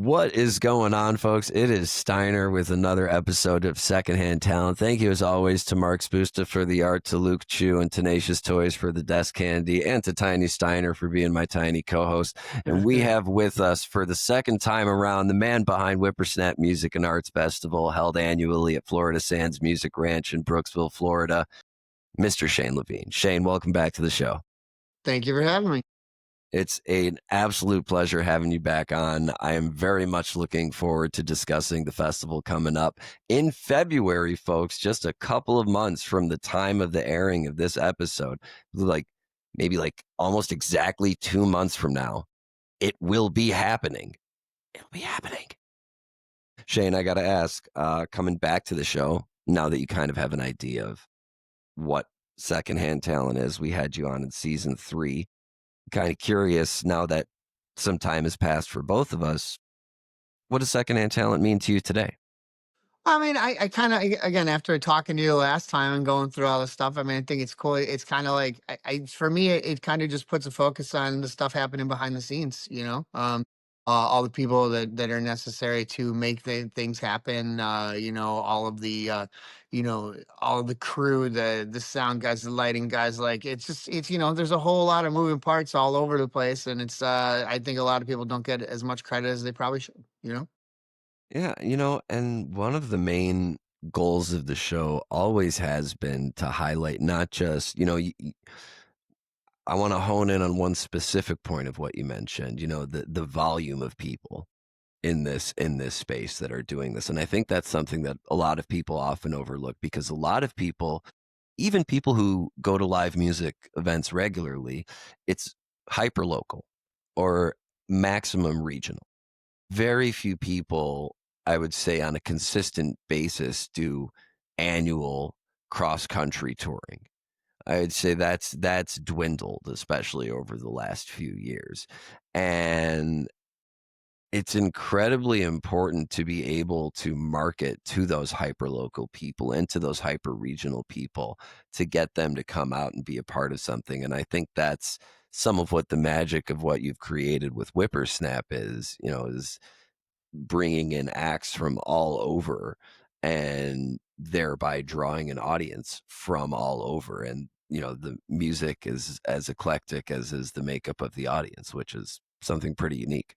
What is going on, folks? It is Steiner with another episode of Secondhand Talent. Thank you, as always, to Mark Spusta for the art, to Luke Chu and Tenacious Toys for the desk candy, and to Tiny Steiner for being my tiny co-host. And we have with us, for the second time around, the man behind Whippersnap Music and Arts Festival, held annually at Florida Sands Music Ranch in Brooksville, Florida, Mr. Shane LaVigne. Shane, welcome back to the show. Thank you for having me. It's an absolute pleasure having you back on. I am very much looking forward to discussing the festival coming up in February, folks, just a couple of months from the time of the airing of this episode, maybe almost exactly 2 months from now. It will be happening. It'll be happening. Shane, I got to ask, coming back to the show, now that you kind of have an idea of what Secondhand Talent is, we had you on in season 3. Kind of curious, now that some time has passed for both of us, what does Secondhand Talent mean to you today? I mean, I kind of, again, after talking to you last time and going through all this stuff, I mean, I think it's cool. It's kind of like, for me, it kind of just puts a focus on the stuff happening behind the scenes, all the people that are necessary to make the things happen, all of the, all of the crew, the sound guys, the lighting guys, like, there's a whole lot of moving parts all over the place. And I think a lot of people don't get as much credit as they probably should. Yeah, and one of the main goals of the show always has been to highlight not just, I want to hone in on one specific point of what you mentioned, the volume of people in this space that are doing this. And I think that's something that a lot of people often overlook, because a lot of people, even people who go to live music events regularly, it's hyper local or maximum regional. Very few people, I would say, on a consistent basis do annual cross-country touring. I would say that's dwindled, especially over the last few years. And it's incredibly important to be able to market to those hyper-local people and to those hyper-regional people to get them to come out and be a part of something. And I think that's some of what the magic of what you've created with Whippersnap is bringing in acts from all over and thereby drawing an audience from all over. And, the music is as eclectic as is the makeup of the audience, which is something pretty unique.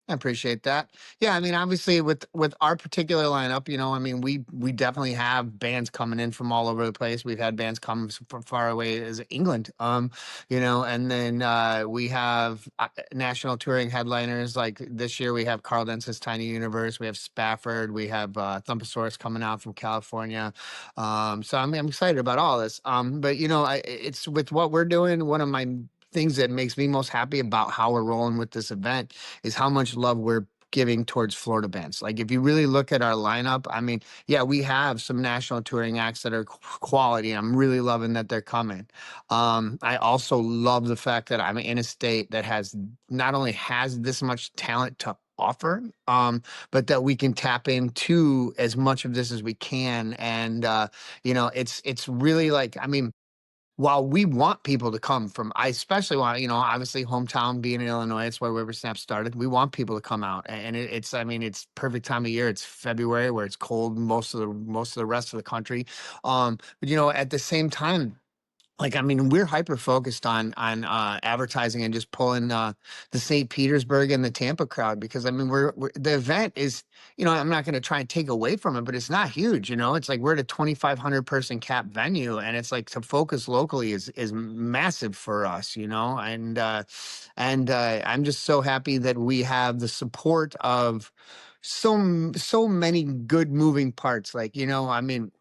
I appreciate that. Yeah, I mean, obviously, with our particular lineup, I mean, we definitely have bands coming in from all over the place. We've had bands come from far away as England, and then we have national touring headliners. Like this year, we have Carl Dence's Tiny Universe, we have Spafford, we have Thumpasaurus coming out from California. So I'm excited about all this. But it's with what we're doing. One of my things that makes me most happy about how we're rolling with this event is how much love we're giving towards Florida bands. Like, if you really look at our lineup, I mean, yeah, we have some national touring acts that are quality. I'm really loving that they're coming. I also love the fact that I'm in a state that has not only has this much talent to offer, but that we can tap into as much of this as we can. And it's really like, I mean, while we want people to come from, I especially want, obviously hometown being in Illinois, it's where Whippersnap started. We want people to come out, and I mean, it's perfect time of year. It's February, where it's cold most of the rest of the country. But at the same time, like, I mean, we're hyper focused on advertising and just pulling the St. Petersburg and the Tampa crowd, because I mean, we're the event is, I'm not going to try and take away from it, but it's not huge. It's like we're at a 2,500 person cap venue, and it's like to focus locally is massive for us, and I'm just so happy that we have the support of so many good moving parts. Like, I mean,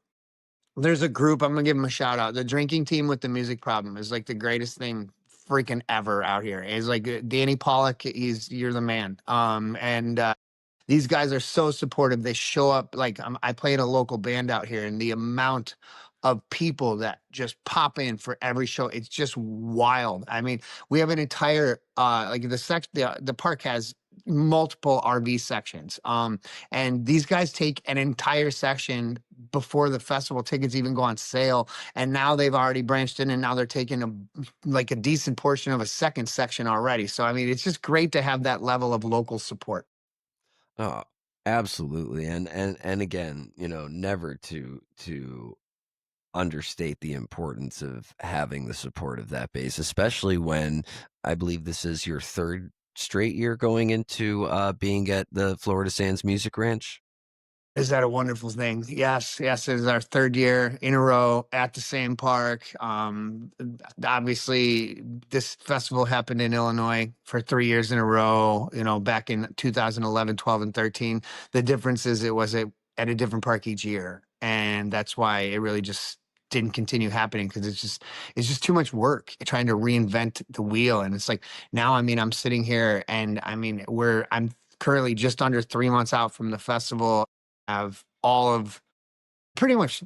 there's a group, I'm gonna give them a shout out. The drinking team with the music problem is like the greatest thing freaking ever out here. It's like Danny Pollock, you're the man. And these guys are so supportive. They show up like, I play in a local band out here, and the amount of people that just pop in for every show, it's just wild. I mean, we have an entire like the park has multiple RV sections. And these guys take an entire section before the festival tickets even go on sale. And now they've already branched in, and now they're taking a decent portion of a second section already. So, I mean, it's just great to have that level of local support. Oh, absolutely, and again, never to understate the importance of having the support of that base, especially when I believe this is your 3rd straight year going into, being at the Florida Sands Music Ranch? Is that a wonderful thing? Yes, yes, it is our 3rd year in a row at the same park. Obviously, this festival happened in Illinois for 3 years in a row, back in 2011, 12, and 13. The difference is it was at a different park each year, and that's why it really just didn't continue happening because it's just too much work trying to reinvent the wheel. And it's like now, I mean, I'm sitting here and I mean, I'm currently just under 3 months out from the festival, have all of pretty much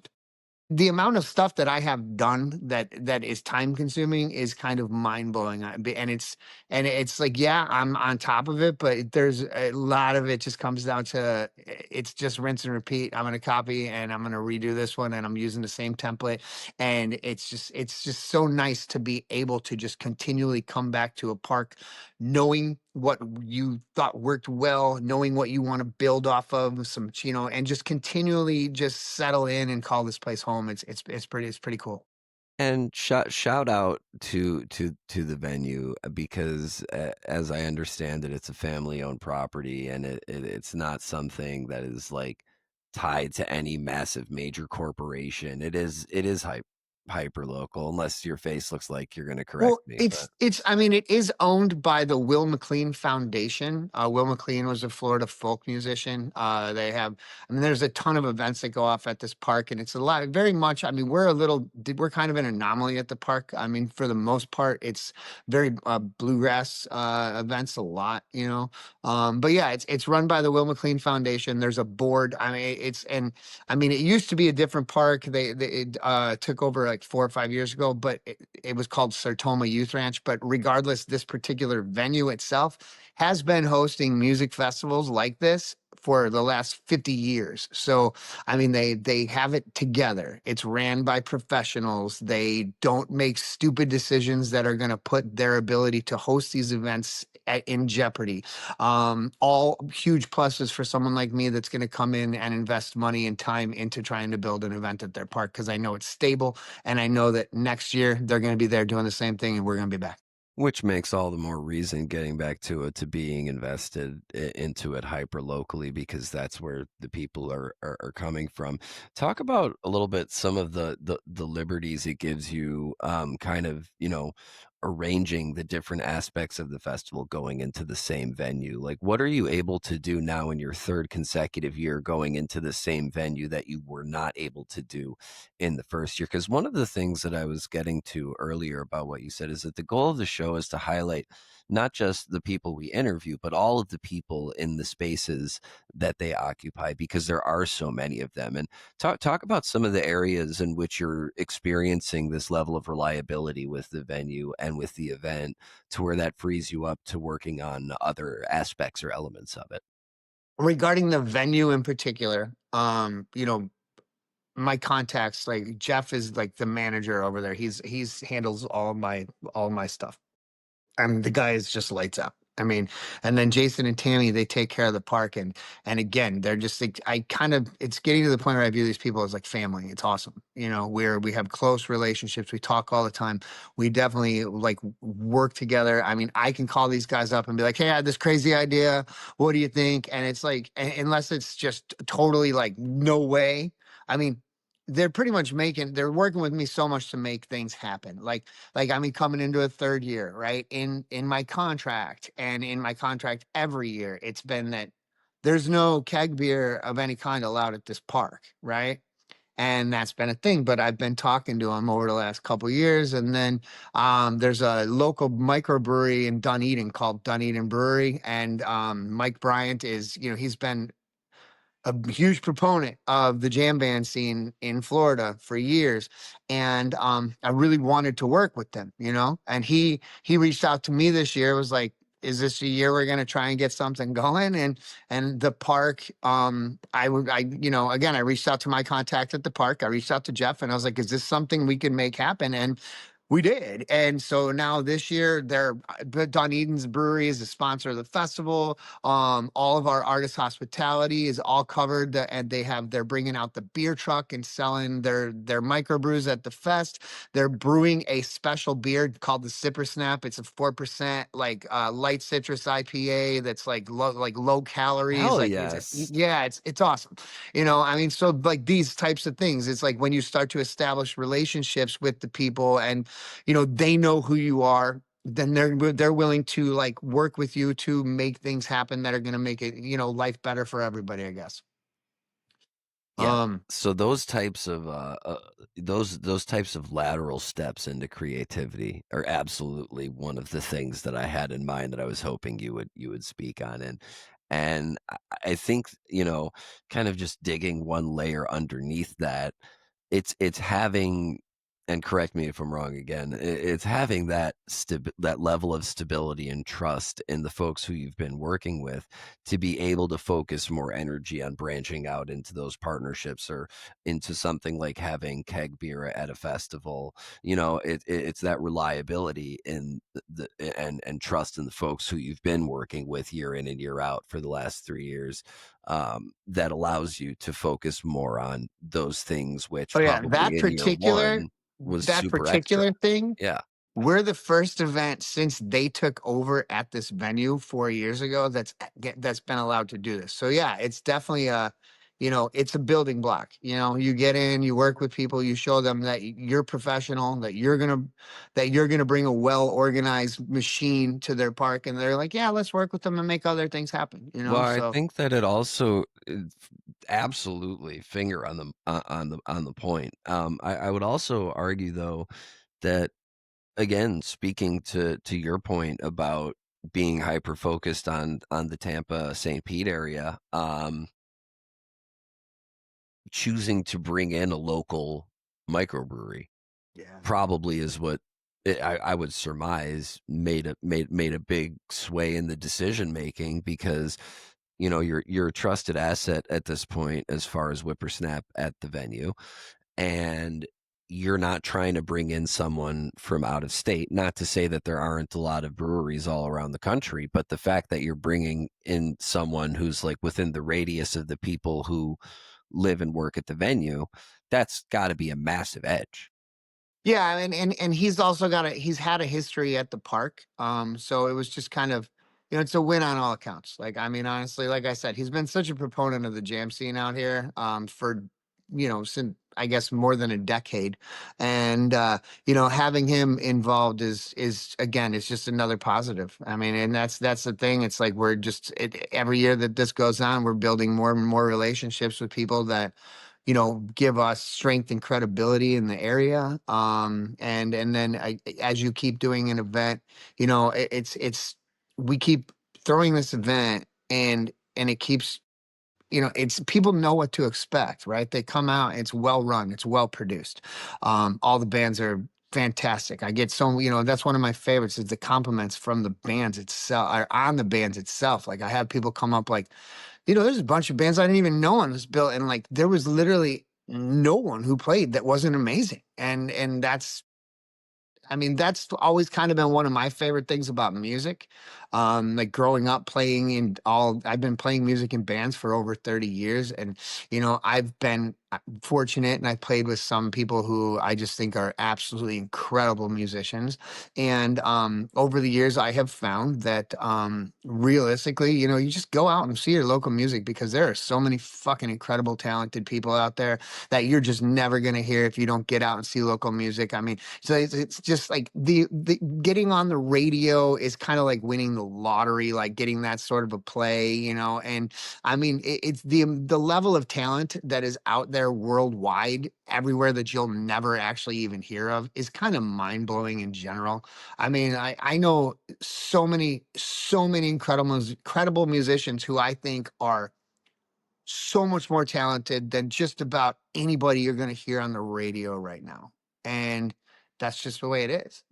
the amount of stuff that I have done that is time consuming is kind of mind blowing. And it's like, yeah, I'm on top of it, but there's a lot of it just comes down to it's just rinse and repeat. I'm going to copy and I'm going to redo this one and I'm using the same template. And it's just so nice to be able to just continually come back to a park knowing what you thought worked well, knowing what you want to build off of, and just continually just settle in and call this place home. It's pretty cool. And shout out to the venue, because, as I understand it, it's a family-owned property, and it's not something that is, like, tied to any massive major corporation. It is hyper local, unless your face looks like you're gonna correct Well, me, but it's I mean, it is owned by the Will McLean Foundation. Will McLean was a Florida folk musician. They have, I mean, there's a ton of events that go off at this park, and it's a lot, very much. I mean, we're kind of an anomaly at the park. I mean, for the most part, it's very bluegrass events a lot, but yeah, it's run by the Will McLean Foundation. There's a board. I mean, I mean, it used to be a different park. They it, took over like 4 or 5 years ago, but it was called Sertoma Youth Ranch. But regardless, this particular venue itself has been hosting music festivals like this for the last 50 years. So, I mean, they have it together. It's ran by professionals. They don't make stupid decisions that are going to put their ability to host these events in jeopardy. All huge pluses for someone like me that's going to come in and invest money and time into trying to build an event at their park because I know it's stable and I know that next year they're going to be there doing the same thing and we're going to be back. which makes all the more reason, getting back to it, to being invested into it hyper locally, because that's where the people are coming from. Talk about a little bit some of the liberties it gives you, kind of, arranging the different aspects of the festival going into the same venue. Like, what are you able to do now in your 3rd consecutive year going into the same venue that you were not able to do in the 1st year? Because one of the things that I was getting to earlier about what you said is that the goal of the show is to highlight not just the people we interview, but all of the people in the spaces that they occupy, because there are so many of them. And talk about some of the areas in which you're experiencing this level of reliability with the venue and with the event, to where that frees you up to working on other aspects or elements of it. Regarding the venue in particular, my contacts, like Jeff is like the manager over there. He's handles all my stuff. The guy is just lights out. I mean, and then Jason and Tammy, they take care of the park, and again, they're just like it's getting to the point where I view these people as like family. It's awesome, where we have close relationships. We talk all the time. We definitely like work together. I mean, I can call these guys up and be like, "Hey, I had this crazy idea. What do you think?" And it's like, unless it's just totally like no way. I mean, they're working with me so much to make things happen. Like I mean, coming into a 3rd year, right? In my contract, and in my contract every year, it's been that there's no keg beer of any kind allowed at this park, right? And that's been a thing. But I've been talking to them over the last couple years, and then there's a local microbrewery in Dunedin called Dunedin Brewery, and Mike Bryant is, he's been a huge proponent of the jam band scene in Florida for years, and I really wanted to work with them, And he reached out to me this year, was like, "Is this a year we're going to try and get something going?" And the park, again, I reached out to my contact at the park. I reached out to Jeff, and I was like, "Is this something we can make happen?" And We did, and so now this year, they're Dunedin's Brewery is the sponsor of the festival. All of our artist hospitality is all covered, and they're bringing out the beer truck and selling their microbrews at the fest. They're brewing a special beer called the Sipper Snap. It's a 4% like light citrus IPA that's like low calories. Hell Like yes. yeah, it's awesome. I mean, so like these types of things, it's like when you start to establish relationships with the people, and they know who you are, then they're willing to like work with you to make things happen that are going to make it, life better for everybody, I guess. Yeah. um So those types of those types of lateral steps into creativity are absolutely one of the things that I had in mind that I was hoping you would speak on. And I think, kind of just digging one layer underneath that, it's having, and correct me if I'm wrong again, it's having that level of stability and trust in the folks who you've been working with to be able to focus more energy on branching out into those partnerships or into something like having keg beer at a festival. It's that reliability in and trust in the folks who you've been working with year in and year out for the last 3 years, that allows you to focus more on those things, which oh yeah, probably in year one was that super extra. particular thing. Yeah. We're the first event since they took over at this venue 4 years ago that's been allowed to do this. So yeah, it's definitely it's a building block. You get in, you work with people, you show them that you're professional, that you're gonna bring a well organized machine to their park, and they're like, yeah, let's work with them and make other things happen. Well, I So think that it also is absolutely finger on the point. I would also argue though that, again, speaking to your point about being hyper focused on the Tampa St. Pete area, choosing to bring in a local microbrewery yeah. probably is what I would surmise made a big sway in the decision making, because you're a trusted asset at this point as far as Whippersnap at the venue, and you're not trying to bring in someone from out of state. Not to say that there aren't a lot of breweries all around the country, but the fact that you're bringing in someone who's like within the radius of the people who live and work at the venue, that's got to be a massive edge. Yeah, and he's had a history at the park. So it was just kind of, it's a win on all accounts. Like, I mean, honestly, like I said, he's been such a proponent of the jam scene out here, for, since I guess more than a decade. And having him involved is again, it's just another positive. I mean, and that's the thing. It's like every year that this goes on, we're building more and more relationships with people that give us strength and credibility in the area. And then as you keep doing an event, it's we keep throwing this event, and it keeps, it's people know what to expect, right? They come out, it's well run, it's well produced. All the bands are fantastic. I get that's one of my favorites is the compliments from the bands itself, or on the bands itself. Like I have people come up like, there's a bunch of bands I didn't even know on this bill, and like there was literally no one who played that wasn't amazing. And that's always kind of been one of my favorite things about music. Like growing up I've been playing music in bands for over 30 years. And, I've been fortunate, and I played with some people who I just think are absolutely incredible musicians. And over the years, I have found that realistically, you just go out and see your local music, because there are so many fucking incredible, talented people out there that you're just never going to hear if you don't get out and see local music. I mean, so it's just like the getting on the radio is kind of like winning the lottery, like getting that sort of a play, and I mean, it's the level of talent that is out there worldwide, everywhere, that you'll never actually even hear of, is kind of mind blowing in general. I mean, I know so many incredible musicians who I think are so much more talented than just about anybody you're going to hear on the radio right now. And that's just the way it is,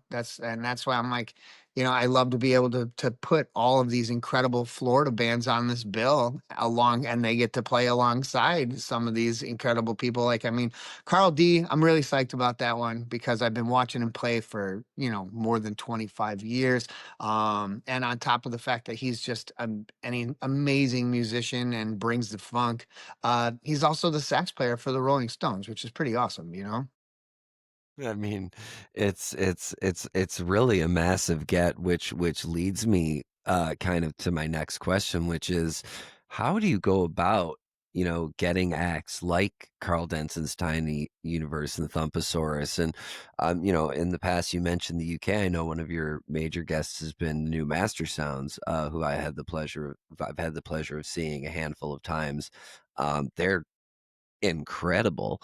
that's why I'm like, I love to be able to put all of these incredible Florida bands on this bill along, and they get to play alongside some of these incredible people. Like, I mean, Carl D, I'm really psyched about that one because I've been watching him play for, more than 25 years. And on top of the fact that he's just an amazing musician and brings the funk, he's also the sax player for the Rolling Stones, which is pretty awesome. I mean, it's really a massive get, which leads me kind of to my next question, which is how do you go about, getting acts like Carl Denson's Tiny Universe and Thumpasaurus? And in the past you mentioned the UK. I know one of your major guests has been New Master Sounds, who I've had the pleasure of seeing a handful of times. They're incredible.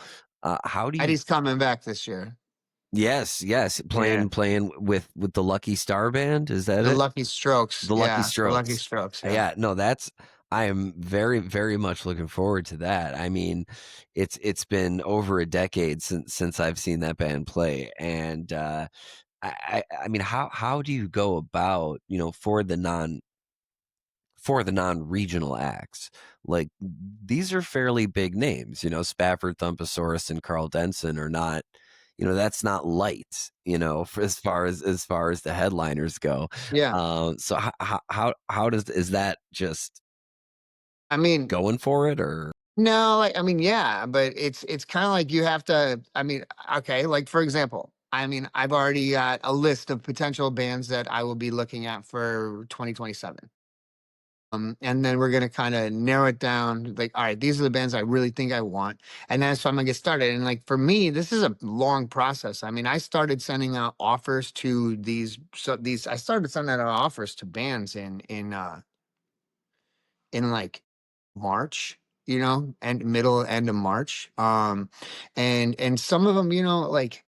How do you Eddie's coming back this year. Yes, yes, Yeah. playing with the Lucky Star Band, is that The it? Lucky Strokes. The Lucky Yeah. The Lucky Strokes. Strokes. Yeah. Yeah, no, that's I am very, very much looking forward to that. I mean, it's been over a decade since I've seen that band play, and, I mean, how do you go about, for the non-regional acts? Like, these are fairly big names, Spafford, Thumpasaurus, and Carl Denson are not, that's not light, for as far as the headliners go. Yeah. So how does is that just I mean, going for it or no, like, I mean, yeah, but it's kind of like you have to, I mean, okay, like for example, I mean, I've already got a list of potential bands that I will be looking at for 2027. And then we're gonna kind of narrow it down. Like, all right, these are the bands I really think I want, and that's how I'm gonna get started. And like for me, this is a long process. I mean, I started sending out offers to I started sending out offers to bands in like March, and middle end of March. And some of them, like,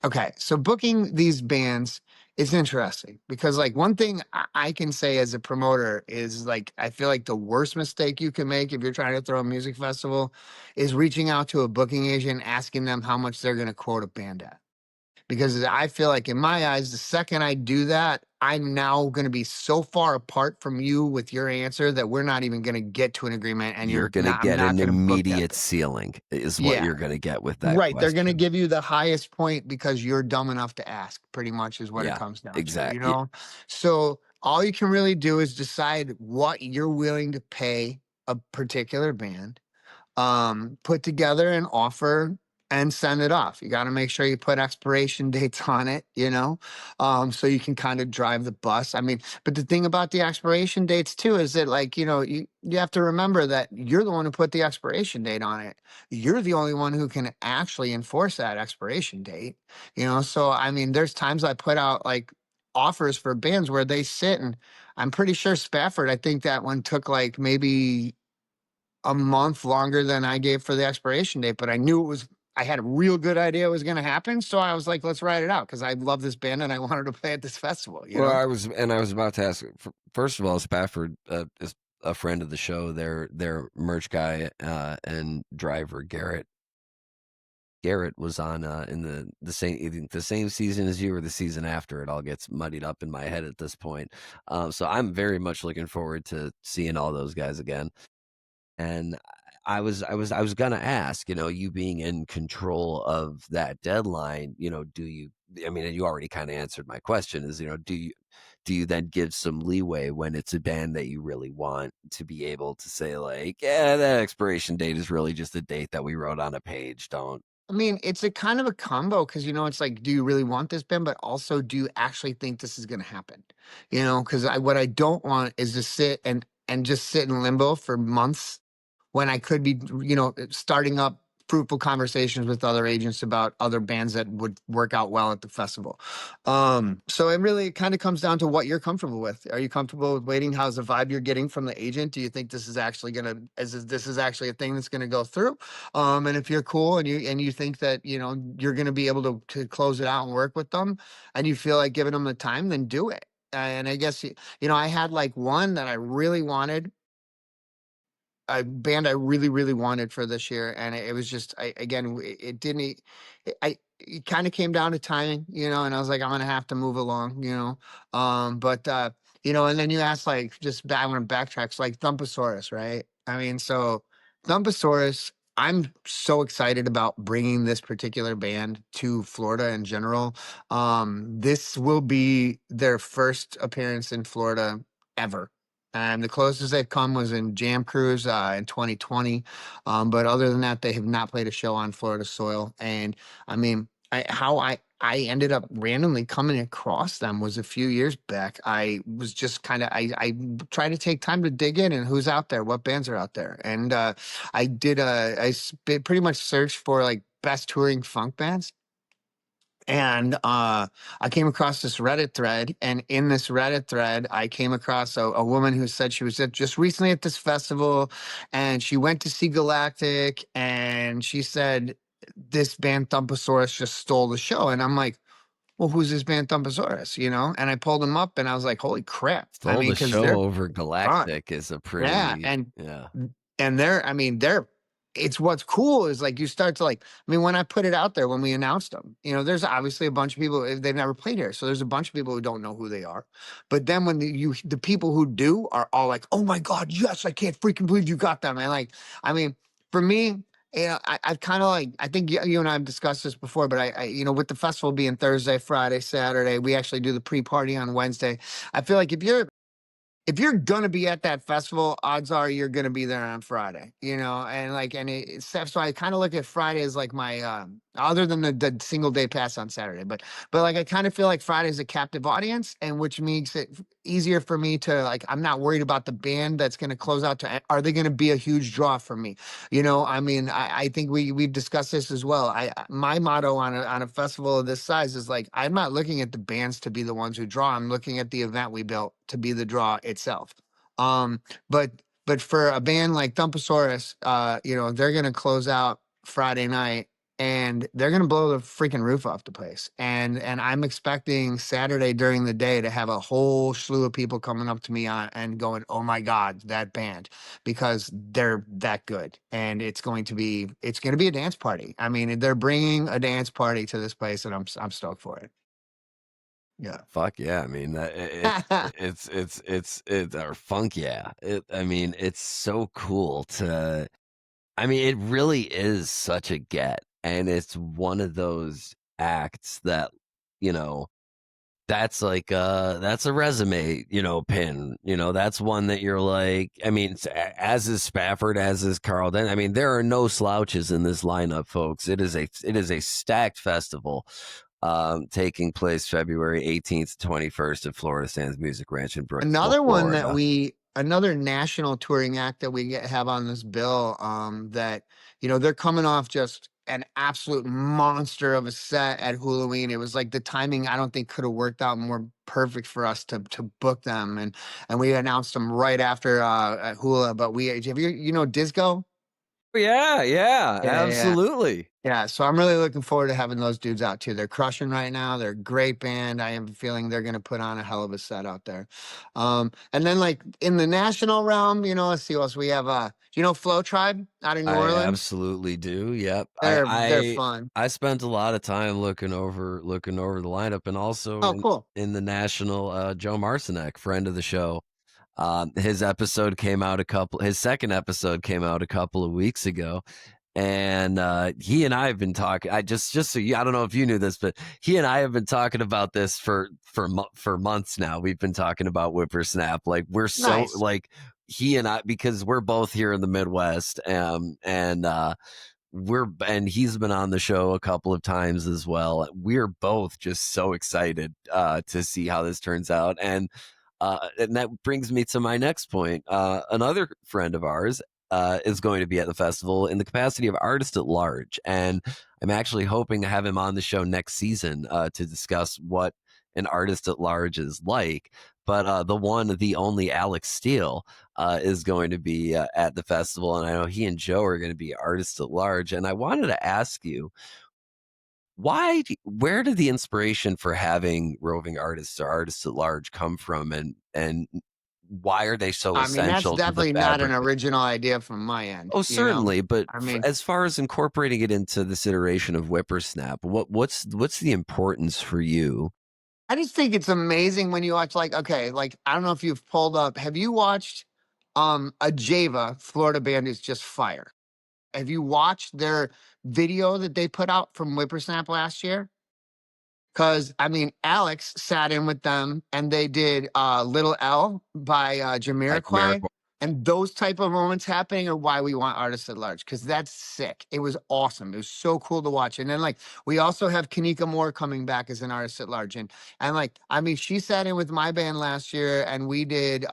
okay, so booking these bands is interesting because, like, one thing I can say as a promoter is, like, I feel like the worst mistake you can make if you're trying to throw a music festival is reaching out to a booking agent, asking them how much they're going to quote a band at. Because I feel like in my eyes, the second I do that, I'm now going to be so far apart from you with your answer that we're not even going to get to an agreement, and you're gonna I'm get not an going to book that immediate thing. ceiling is what Yeah, you're gonna get with that right. They're going to question. give you the highest point because you're dumb enough to ask, pretty much is what it Yeah, comes down to, exactly. So all you can really do is decide what you're willing to pay a particular band, put together an offer and send it off. You got to make sure you put expiration dates on it, so you can kind of drive the bus. I mean, but the thing about the expiration dates too is that, like, you have to remember that you're the one who put the expiration date on it. You're the only one who can actually enforce that expiration date, So I mean, there's times I put out like offers for bands where they sit, and I'm pretty sure Spafford, I think that one took like maybe a month longer than I gave for the expiration date, but I had a real good idea it was going to happen. So I was like, let's write it out because I love this band and I wanted to play at this festival. Well, I was about to ask. First of all, Spafford is a friend of the show. Their merch guy and driver Garrett was on in the same season as you or the season after. It all gets muddied up in my head at this point. So I'm very much looking forward to seeing all those guys again. And I was gonna ask, you being in control of that deadline, do you I mean, you already kinda answered my question is, do you then give some leeway when it's a band that you really want to be able to say like, "Yeah, that expiration date is really just a date that we wrote on a page, don't." I mean, it's a kind of a combo because, it's like, do you really want this, Ben? But also, do you actually think this is going to happen? Because what I don't want is to sit and just sit in limbo for months when I could be, starting up fruitful conversations with other agents about other bands that would work out well at the festival. So it really kind of comes down to what you're comfortable with. Are you comfortable with waiting? How's the vibe you're getting from the agent? Do you think this is actually this is actually a thing that's gonna go through? And if you're cool and you think that you're gonna be able to close it out and work with them, and you feel like giving them the time, then do it. And I guess I had like one that I really wanted, a band I really, really wanted for this year, and it was just, I again, it didn't. It kind of came down to timing, and I was like, I'm gonna have to move along, but and then you asked like, I want to backtrack, so like Thumpasaurus, right? I mean, so Thumpasaurus. I'm so excited about bringing this particular band to Florida in general. This will be their first appearance in Florida ever. And the closest they've come was in Jam Cruise in 2020. But other than that, they have not played a show on Florida soil. And I mean, how I ended up randomly coming across them was a few years back. I was just kind of I try to take time to dig in and who's out there, what bands are out there, and I did pretty much searched for like best touring funk bands, and I came across this Reddit thread, and in this Reddit thread, I came across a woman who said she was just recently at this festival, and she went to see Galactic, and she said this band Thumpasaurus just stole the show, and I'm like, well, who's this band Thumpasaurus? And I pulled them up, and I was like, holy crap! I Stole mean, the because show they're over fun. Galactic is a Yeah, pretty yeah. and they're, I mean, they're it's what's cool is like you start to like, I mean, when I put it out there when we announced them, there's obviously a bunch of people they've never played here. So there's a bunch of people who don't know who they are. But then when the people who do are all like, oh my God, yes, I can't freaking believe you got them. And like, I mean, for me, I've kind of like, I think you and I have discussed this before, but with the festival being Thursday, Friday, Saturday, we actually do the pre-party on Wednesday. I feel like if you're gonna be at that festival, odds are you're gonna be there on Friday, and like, so I kind of look at Friday as like my, other than the single day pass on Saturday, but like I kind of feel like Friday is a captive audience, and which makes it easier for me to like, I'm not worried about the band that's gonna close out to, are they gonna be a huge draw for me? I mean, I think we've discussed this as well. My motto on a festival of this size is like, I'm not looking at the bands to be the ones who draw. I'm looking at the event we built to be the draw itself. Um, but for a band like Thumpasaurus, they're gonna close out Friday night and they're gonna blow the freaking roof off the place. And I'm expecting Saturday during the day to have a whole slew of people coming up to me and going, "Oh my God, that band," because they're that good. And it's gonna be a dance party. I mean, they're bringing a dance party to this place, and I'm stoked for it. Yeah. Fuck yeah, I mean, that it's or funk yeah. I mean, it's so cool to I mean, it really is such a get, and it's one of those acts that, you know, that's a resume, pin, that's one that you're like I mean, as is Spafford, as is Carlton. I mean, there are no slouches in this lineup, folks. It is a stacked festival, taking place February 18th to 21st at Florida Sands Music Ranch in Brooksville, Florida. Another national touring act that have on this bill, that, they're coming off just an absolute monster of a set at Halloween. It was like the timing, I don't think could have worked out more perfect for us to book them. And we announced them right after, at Hula, but have Disco? Yeah, yeah, Yeah, yeah, yeah. absolutely. Yeah, so I'm really looking forward to having those dudes out too. They're crushing right now. They're a great band. I have a feeling they're going to put on a hell of a set out there. And then like in the national realm, let's see what else we have. Do you know Flow Tribe out of New I Orleans? absolutely do. Yep. I They're I fun. I spent a lot of time looking over the lineup and also Oh, in cool. in the national Joe Marcinek, friend of the show. His second episode came out a couple of weeks ago. And he and I have been talking. I just so you, I don't know if you knew this, but he and I have been talking about this for months now. We've been talking about Whippersnap. Like we're so Nice. like he and I because we're both here in the Midwest, and and he's been on the show a couple of times as well. We're both just so excited to see how this turns out, and that brings me to my next point. Another friend of ours is going to be at the festival in the capacity of artist at large, and I'm actually hoping to have him on the show next season to discuss what an artist at large is like. But the only Alex Steele is going to be at the festival, and I know he and Joe are going to be artists at large. And I wanted to ask you, where did the inspiration for having roving artists or artists at large come from, and why are they so I mean, that's essential to the definitely not an fabric? original idea from my end, Oh, you know? certainly, but I mean, as far as incorporating it into this iteration of Whippersnap, what's the importance for you? I just think it's amazing when you watch, like, okay, like, I don't know if you've pulled up, have you watched, a Java Florida band is just fire? Have you watched their video that they put out from Whippersnap last year? Cause I mean, Alex sat in with them and they did Little L by Like Jamiroquai. Miracle. And those type of moments happening are why we want artists at large. Cause that's sick. It was awesome. It was so cool to watch. And then like we also have Kanika Moore coming back as an artist at large. And like, I mean, she sat in with my band last year and we did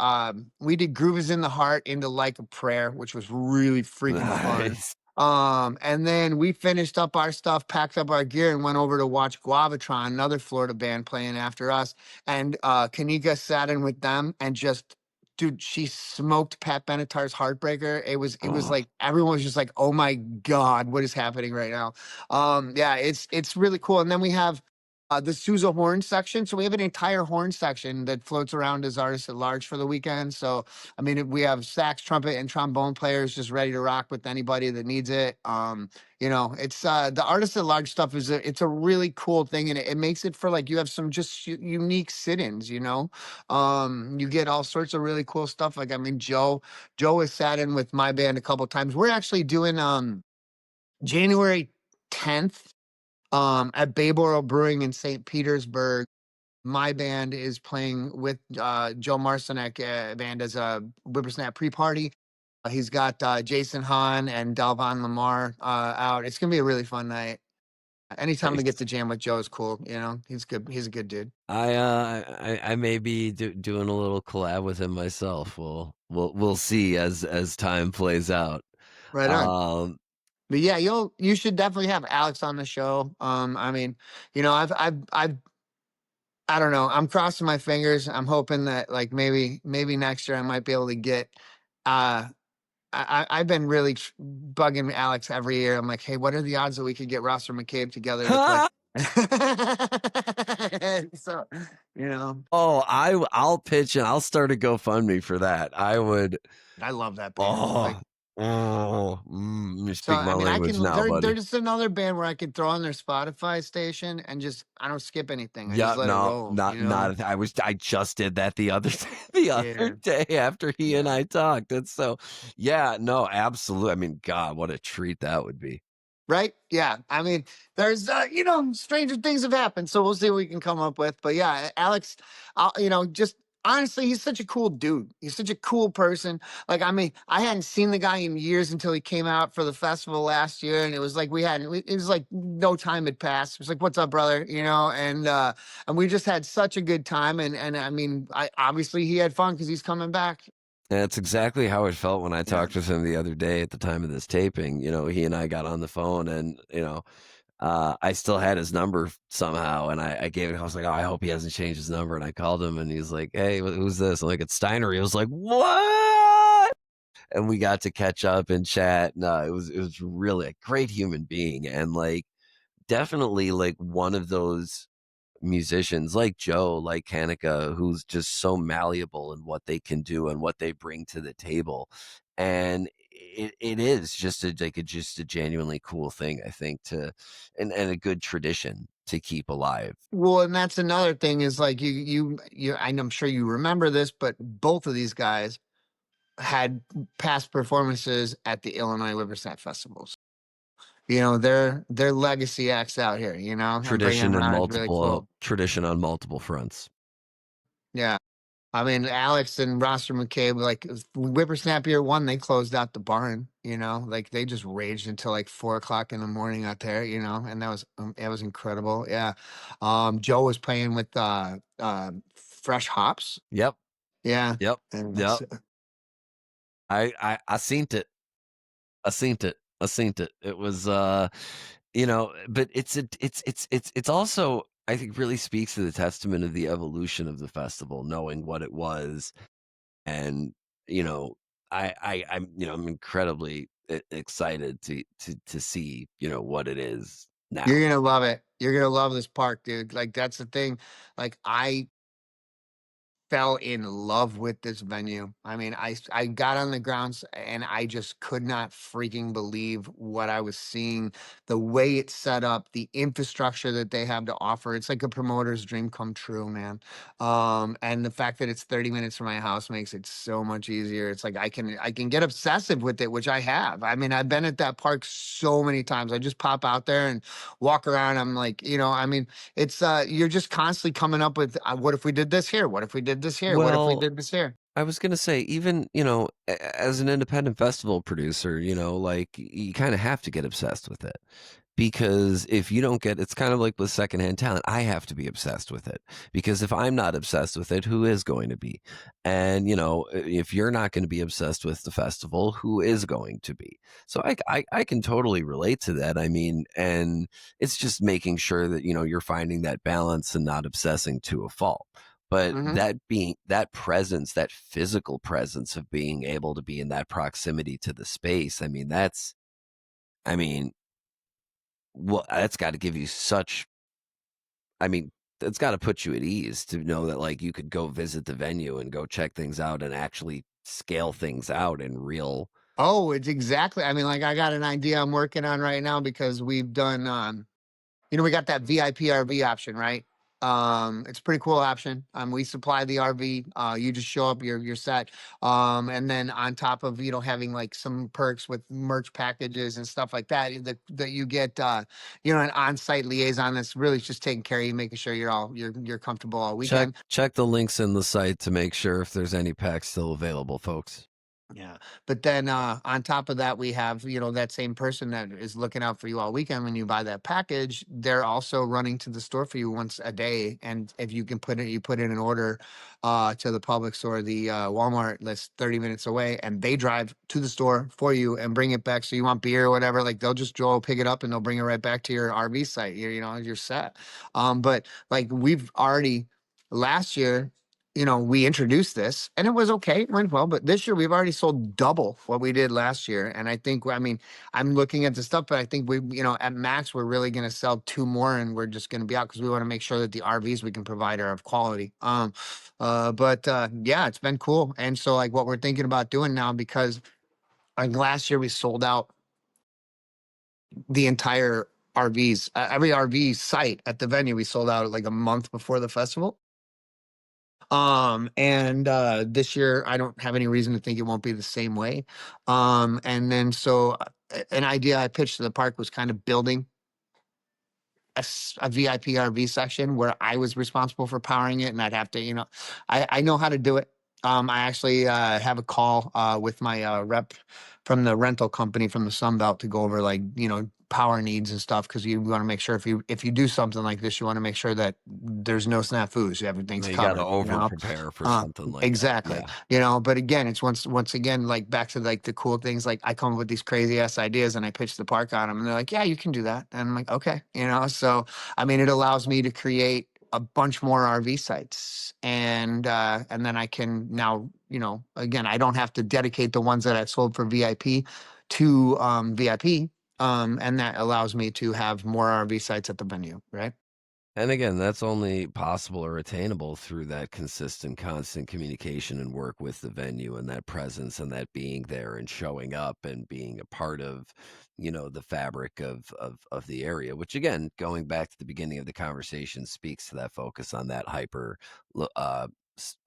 Groove is in the Heart into Like a Prayer, which was really freaking fun. Nice. And then we finished up our stuff, packed up our gear, and went over to watch Guavatron, another Florida band playing after us. And Kanika sat in with them and just, dude, she smoked Pat Benatar's Heartbreaker. It was Oh, like everyone was just like, oh my God, what is happening right now? Yeah, it's really cool. And then we have the Sousa horn section. So we have an entire horn section that floats around as artists at large for the weekend. So I mean, we have sax, trumpet, and trombone players just ready to rock with anybody that needs it. It's the artist at large stuff it's a really cool thing, and it makes it for like you have some just unique sit-ins. You get all sorts of really cool stuff. Like I mean, Joe has sat in with my band a couple times. We're actually doing January 10th at Bayboro Brewing in St. Petersburg. My band is playing with Joe Marcinek band as a Whippersnap pre-party. He's got Jason Hahn and Dalvon Lamar out. It's gonna be a really fun night. Anytime we get nice. to jam with Joe is cool. He's good. He's a good dude. I may be doing a little collab with him myself. We'll see as time plays out. Right on. Um, But yeah, you should definitely have Alex on the show. I mean, I've I don't know. I'm crossing my fingers. I'm hoping that like maybe next year I might be able to get uh I've been really bugging Alex every year. I'm like, hey, what are the odds that we could get Ross or McCabe together to play? So, you know, oh, I'll pitch and I'll start a GoFundMe for that. I would. I love that band. Oh, Like, you so speak my I mean, I language can. now, They're buddy. just another band where I could throw on their Spotify station and just I don't skip anything. I just Yeah, let it no, roll. not. I just did that the other the other Yeah. day after he and Yeah. I talked. And so, yeah, no, absolutely. I mean, God, what a treat that would be. Right? Yeah. I mean, there's stranger things have happened, so we'll see what we can come up with. But yeah, Alex, just honestly, he's such a cool dude. He's such a cool person. Like, I mean, I hadn't seen the guy in years until he came out for the festival last year, and it was like it was like no time had passed. It was like, "What's up, brother?" And we just had such a good time. And I mean, I obviously he had fun because he's coming back. And that's exactly how it felt when I Yeah. talked with him the other day at the time of this taping. He and I got on the phone and, I still had his number somehow, and I gave it. I was like, "Oh, I hope he hasn't changed his number." And I called him, and he's like, "Hey, who's this?" I'm like, "It's Steiner." He was like, "What?" And we got to catch up and chat. No, it was really a great human being, and like definitely like one of those musicians like Joe, like Kanika, who's just so malleable in what they can do and what they bring to the table. And it is just a genuinely cool thing, I think, and a good tradition to keep alive. Well, and that's another thing is like I'm sure you remember this, but both of these guys had past performances at the Illinois Whippersnap festivals. Their legacy acts out here, and bringing them around is really cool. Tradition on multiple fronts. Yeah. I mean, Alex and Roster McCabe, like Whippersnap year one, they closed out the barn, like they just raged until like 4 o'clock in the morning out there, and that was incredible. Yeah. Joe was playing with Fresh Hops. Yep, Yeah. yep, And yep. I seen it. I seen it. I seen it. It was but it's also I think really speaks to the testament of the evolution of the festival, knowing what it was. And, you know, I'm incredibly excited to see, what it is now. you're gonna love it. You're gonna love this park, dude. Like that's the thing. Like fell in love with this venue. I mean, I got on the grounds and I just could not freaking believe what I was seeing. The way it's set up, the infrastructure that they have to offer. It's like a promoter's dream come true, man. And the fact that it's 30 minutes from my house makes it so much easier. It's like I can get obsessive with it, which I have. I mean, I've been at that park so many times. I just pop out there and walk around. I'm like, I mean, it's you're just constantly coming up with what if we did this here? What if we did this here? What if we Well, did this here? I was gonna say, even, as an independent festival producer, like, you kinda have to get obsessed with it. Because if you don't get it's kind of like with Secondhand Talent, I have to be obsessed with it, because if I'm not obsessed with it, who is going to be? And, if you're not gonna be obsessed with the festival, who is going to be? So I can totally relate to that, I mean, and it's just making sure that, you're finding that balance and not obsessing to a fault. But Hmm. that presence, that physical presence of being able to be in that proximity to the space, I mean, well, that's gotta give you such I mean, that's gotta put you at ease to know that, like, you could go visit the venue and go check things out and actually scale things out in real. Oh, it's exactly. I mean, like I got an idea I'm working on right now because we've done we got that VIP RV option, right? It's a pretty cool option. We supply the RV. You just show up, you're set. And then on top of having like some perks with merch packages and stuff like that you get an on-site liaison that's really just taking care of you, making sure you're comfortable all Check weekend. check the links in the site to make sure if there's any packs still available, folks. Yeah. But then on top of that, we have, that same person that is looking out for you all weekend when you buy that package, they're also running to the store for you once a day. And if you can you put in an order to the Publix or the Walmart that's 30 minutes away, and they drive to the store for you and bring it back. So you want beer or whatever, like they'll just go pick it up and they'll bring it right back to your RV site. You're set. But like we've already last year, we introduced this and it was okay. It went well, but this year we've already sold double what we did last year. And I think, I mean, I'm looking at the stuff, but I think at max, we're really going to sell two more and we're just going to be out because we want to make sure that the RVs we can provide are of quality. But yeah, it's been cool. And so, like, what we're thinking about doing now, because like last year we sold out the entire RVs, every RV site at the venue, we sold out like a month before the festival. And this year I don't have any reason to think it won't be the same way. And then so an idea I pitched to the park was kind of building a VIP RV section where I was responsible for powering it, and I'd have to, I know how to do it. I actually have a call with my rep from the rental company from the Sun Belt to go over like power needs and stuff because you want to make sure if you do something like this, you want to make sure that there's no snafus, everything's You gotta covered. over prepare for Uh, something like that, exactly. yeah. But again, it's once again like back to like the cool things. Like I come up with these crazy ass ideas and I pitch the park on them, and they're like, "Yeah, you can do that." And I'm like, "Okay," So I mean, it allows me to create a bunch more RV sites, and then I can now, again, I don't have to dedicate the ones that I sold for VIP to VIP, and that allows me to have more RV sites at the venue, right? And again, that's only possible or attainable through that consistent, constant communication and work with the venue and that presence and that being there and showing up and being a part of, the fabric of the area. Which again, going back to the beginning of the conversation, speaks to that focus on that hyper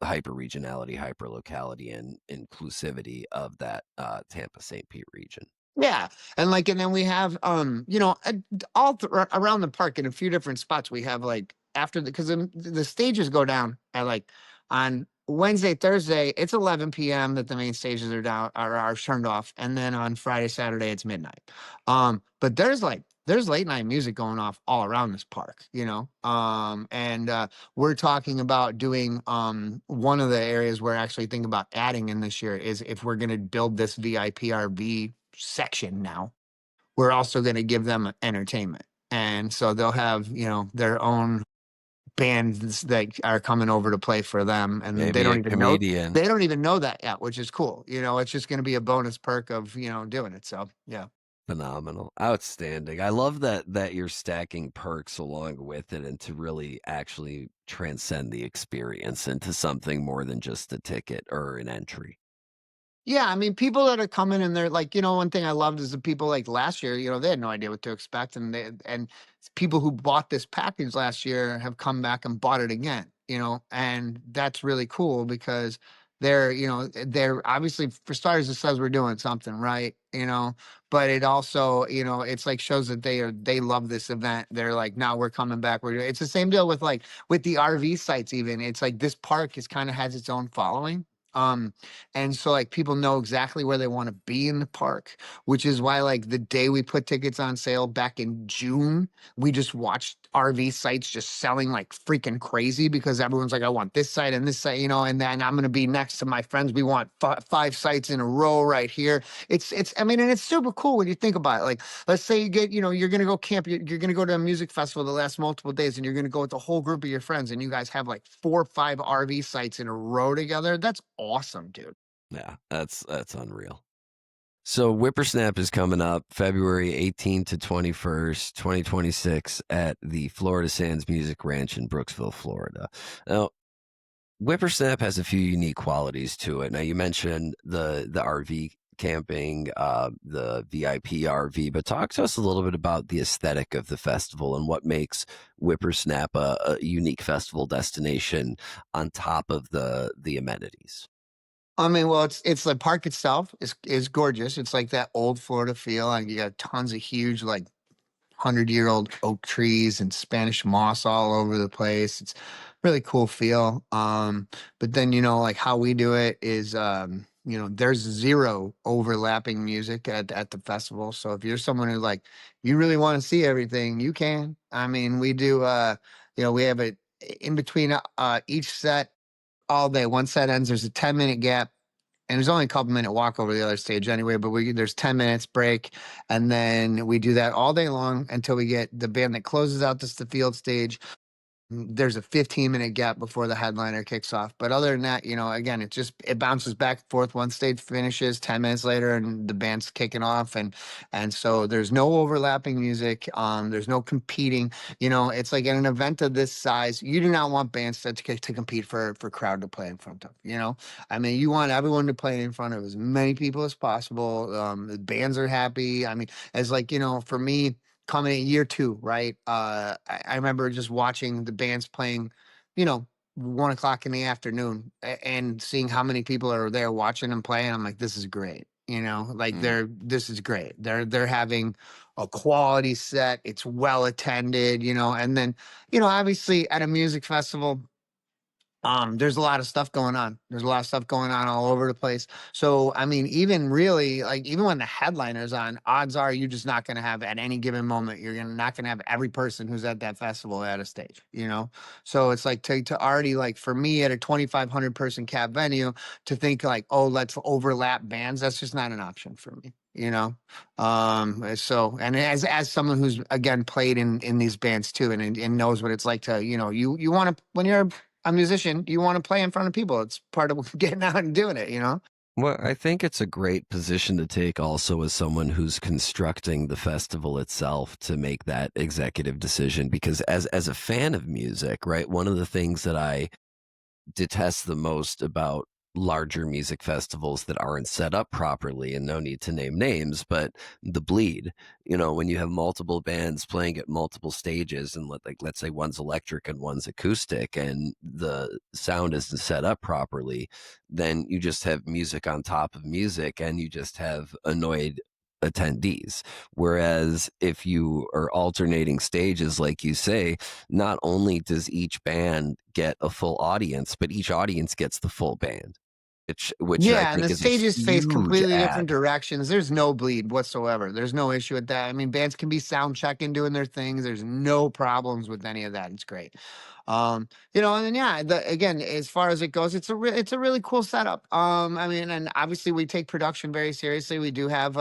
regionality, hyper locality, and inclusivity of that Tampa St. Pete region. Yeah, and then we have around the park in a few different spots. We have like after because the stages go down at like on Wednesday, Thursday, it's 11 p.m. that the main stages are down are turned off, and then on Friday, Saturday, it's midnight. But there's late night music going off all around this park, and we're talking about doing one of the areas we're actually thinking about adding in this year is if we're going to build this VIP RV section now, we're also going to give them entertainment. And so they'll have, their own bands that are coming over to play for them. And Maybe a comedian. they don't even know that yet, which is cool. It's just going to be a bonus perk of, doing it. So, yeah. Phenomenal. Outstanding. I love that you're stacking perks along with it and to really actually transcend the experience into something more than just a ticket or an entry. Yeah, I mean, people that are coming and they're like, one thing I loved is the people like last year, they had no idea what to expect, and people who bought this package last year have come back and bought it again, and that's really cool because they're obviously for starters it says we're doing something right, but it also, it's like shows that they love this event. They're like, now we're coming back. It's the same deal with like with the RV sites even. It's like this park is kind of has its own following. Um, and so like people know exactly where they want to be in the park, which is why like the day we put tickets on sale back in June, we just watched RV sites just selling like freaking crazy because everyone's like, I want this site and this site, and then I'm going to be next to my friends. We want five sites in a row right here. I mean, and it's super cool when you think about it. Like, let's say you get, you're going to go camp, you're going to go to a music festival that lasts multiple days and you're going to go with a whole group of your friends and you guys have like 4 or 5 RV sites in a row together. That's awesome, dude. Yeah, that's unreal. So Whippersnap is coming up February 18th to 21st, 2026 at the Florida Sands Music Ranch in Brooksville, Florida. Now, Whippersnap has a few unique qualities to it. Now, you mentioned the RV camping, the VIP RV, but talk to us a little bit about the aesthetic of the festival and what makes Whippersnap a unique festival destination on top of the amenities. I mean, well, it's the park itself is gorgeous. It's like that old Florida feel, and you got tons of huge, like 100-year-old oak trees and Spanish moss all over the place. It's really cool feel. But then like how we do it is, there's zero overlapping music at the festival. So if you're someone who like you really want to see everything, you can. I mean, we do. We have it in between each set all day. One set ends. There's a 10-minute gap and there's only a couple minute walk over the other stage anyway, but there's 10 minutes break. And then we do that all day long until we get the band that closes out the field stage. There's a 15-minute gap before the headliner kicks off. But other than that, again, it bounces back and forth. One stage finishes 10 minutes later and the band's kicking off. And so there's no overlapping music. There's no competing. It's like at an event of this size, you do not want bands to compete for crowd to play in front of. I mean, you want everyone to play in front of as many people as possible. The bands are happy. I mean, as like, for me, coming in year two, right? I remember just watching the bands playing, you know, 1 o'clock in the afternoon and seeing how many people are there watching them play. And I'm like, this is great. Like Mm. this is great. They're having a quality set. It's well attended, and then, obviously at a music festival, there's a lot of stuff going on. There's a lot of stuff going on all over the place. So, I mean, even really, like, even when the headliner's on, odds are you're just not going to have at any given moment, not going to have every person who's at that festival at a stage. So it's like to already, like, for me at a 2,500 person cap venue to think like, oh, let's overlap bands. That's just not an option for me. So, and as someone who's again played in these bands too, and knows what it's like to, you want to, when you're a musician, you want to play in front of people. It's part of getting out and doing it. Well, I think it's a great position to take also as someone who's constructing the festival itself to make that executive decision because as a fan of music, right, one of the things that I detest the most about larger music festivals that aren't set up properly, and no need to name names, but the bleed. When you have multiple bands playing at multiple stages and let's say one's electric and one's acoustic and the sound isn't set up properly, then you just have music on top of music and you just have annoyed attendees. Whereas if you are alternating stages, like you say, not only does each band get a full audience, but each audience gets the full band, which I Yeah, and think the is a stages face huge completely different add. directions. There's no bleed whatsoever. There's no issue with that. I mean, bands can be sound checking, doing their things. There's no problems with any of that. It's great. And then yeah, again, as far as it goes, it's a really cool setup. I mean, and obviously we take production very seriously. We do have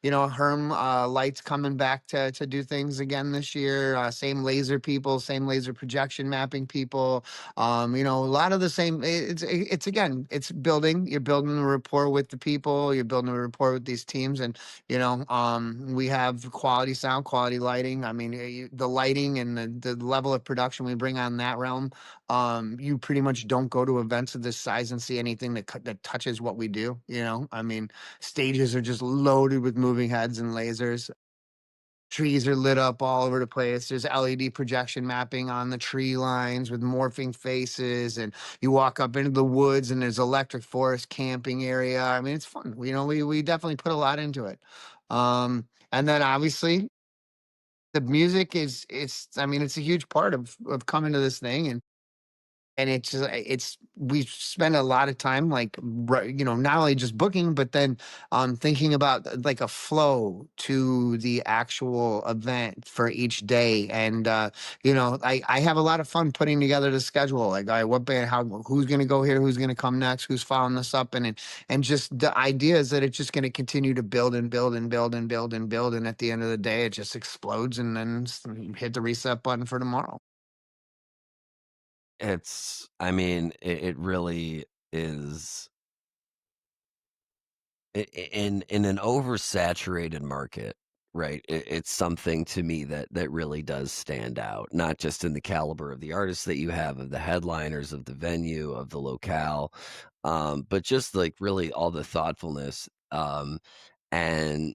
Herm Lights coming back to do things again this year. Same laser people, same laser projection mapping people. A lot of the same. It's again, it's building. You're building a rapport with the people. You're building a rapport with these teams, and we have quality sound, quality lighting. I mean, the lighting and the level of production we bring on that realm. You pretty much don't go to events of this size and see anything that touches what we do. I mean, stages are just loaded with moving heads and lasers. Trees are lit up all over the place. There's LED projection mapping on the tree lines with morphing faces, and you walk up into the woods, and there's electric forest camping area. I mean, it's fun. We definitely put a lot into it. And then obviously the music is it's I mean, it's a huge part of coming to this thing, and it's we spend a lot of time like not only just booking, but then thinking about like a flow to the actual event for each day. And I have a lot of fun putting together the schedule, like, all right, what band, how, who's going to go here, who's going to come next, who's following this up, and just the idea is that it's just going to continue to build and build and build and build and build, and at the end of the day it just explodes, and then hit the reset button for tomorrow. I mean, it really is in an oversaturated market, right? It's something to me that really does stand out, not just in the caliber of the artists that you have, of the headliners, of the venue, of the locale, but just like really all the thoughtfulness and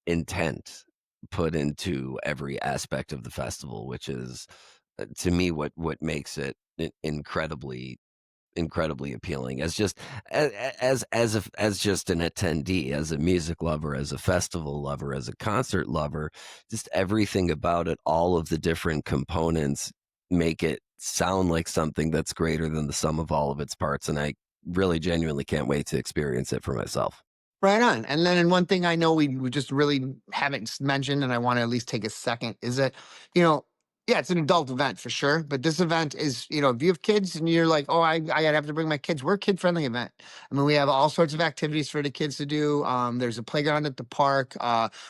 intent put into every aspect of the festival, which is to me what makes it incredibly appealing as just as just an attendee, as a music lover, as a festival lover, as a concert lover. Just everything about it, all of the different components make it sound like something that's greater than the sum of all of its parts, and I really genuinely can't wait to experience it for myself. Right on. And then, and one thing I know we just really haven't mentioned, and I want to at least take a second, is that, you know, yeah, it's an adult event for sure. But this event is, if you have kids and you're like, oh, I gotta have to bring my kids, we're a kid friendly event. I mean, we have all sorts of activities for the kids to do. There's a playground at the park.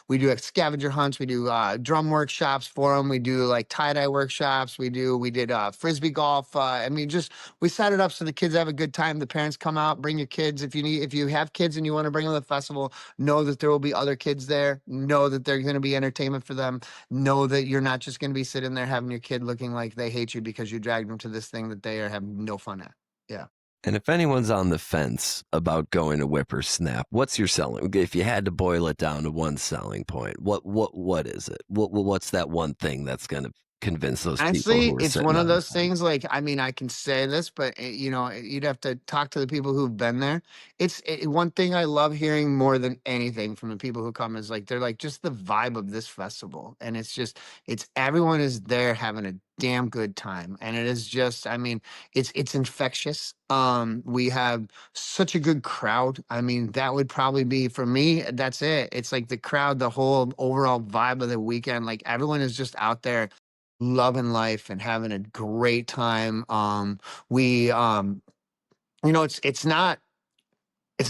We do scavenger hunts. We do drum workshops for them. We do like tie dye workshops. We did frisbee golf. I mean, just we set it up so the kids have a good time. The parents come out, bring your kids. If you have kids and you want to bring them to the festival, know that there will be other kids there. Know that there's going to be entertainment for them. Know that you're not just going to be sitting there having your kid looking like they hate you because you dragged them to this thing that they are having no fun at. Yeah. And if anyone's on the fence about going to Whippersnap, what's your selling? If you had to boil it down to one selling point, what is it? What's that one thing that's going to convince those people Honestly, who are it's sitting one of on the those fence? things, like, I mean, I can say this, but, you'd have to talk to the people who've been there. One thing I love hearing more than anything from the people who come is, like, they're like, just the vibe of this festival, and it's everyone is there having a damn good time, and it is just, I mean, it's infectious. We have such a good crowd. I mean, that would probably be, for me, that's it. It's like the crowd, the whole overall vibe of the weekend, like, everyone is just out there loving life and having a great time. We it's not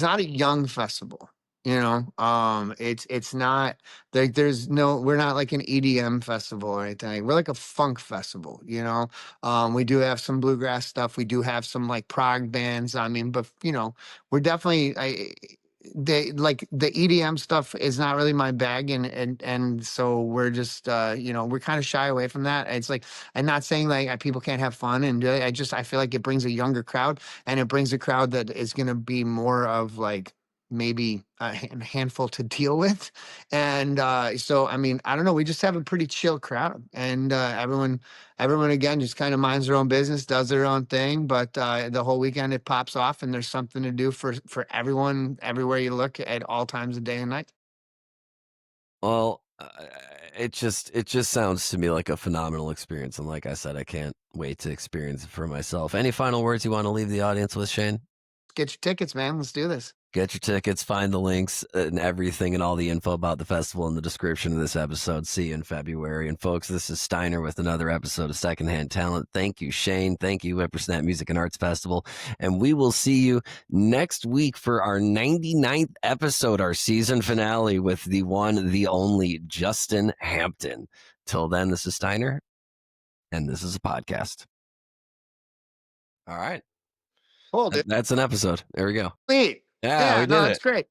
a young festival. It's not like we're not like an EDM festival or anything. We're like a funk festival. We do have some bluegrass stuff. We do have some like prog bands. I mean, but we're definitely the EDM stuff is not really my bag, and so we're just we're kind of shy away from that. It's like, I'm not saying like people can't have fun and do it. I feel like it brings a younger crowd, and it brings a crowd that is going to be more of like maybe a handful to deal with. And so I mean, I don't know, we just have a pretty chill crowd, and everyone again just kind of minds their own business, does their own thing, but the whole weekend it pops off, and there's something to do for everyone everywhere you look at all times of day and night. Well, it just sounds to me like a phenomenal experience, and like I said, I can't wait to experience it for myself. Any final words you want to leave the audience with, Shane? Get your tickets, man. Let's do this. Get your tickets, find the links and everything and all the info about the festival in the description of this episode. See you in February. And folks, this is Steiner with another episode of Secondhand Talent. Thank you, Shane. Thank you, Whippersnap Music and Arts Festival. And we will see you next week for our 99th episode, our season finale with the one, the only Justin Hampton. Till then, this is Steiner, and this is a podcast. All right. Cool, dude. That's an episode. There we go. Sweet. Yeah, Yeah, we no, did that's it. great.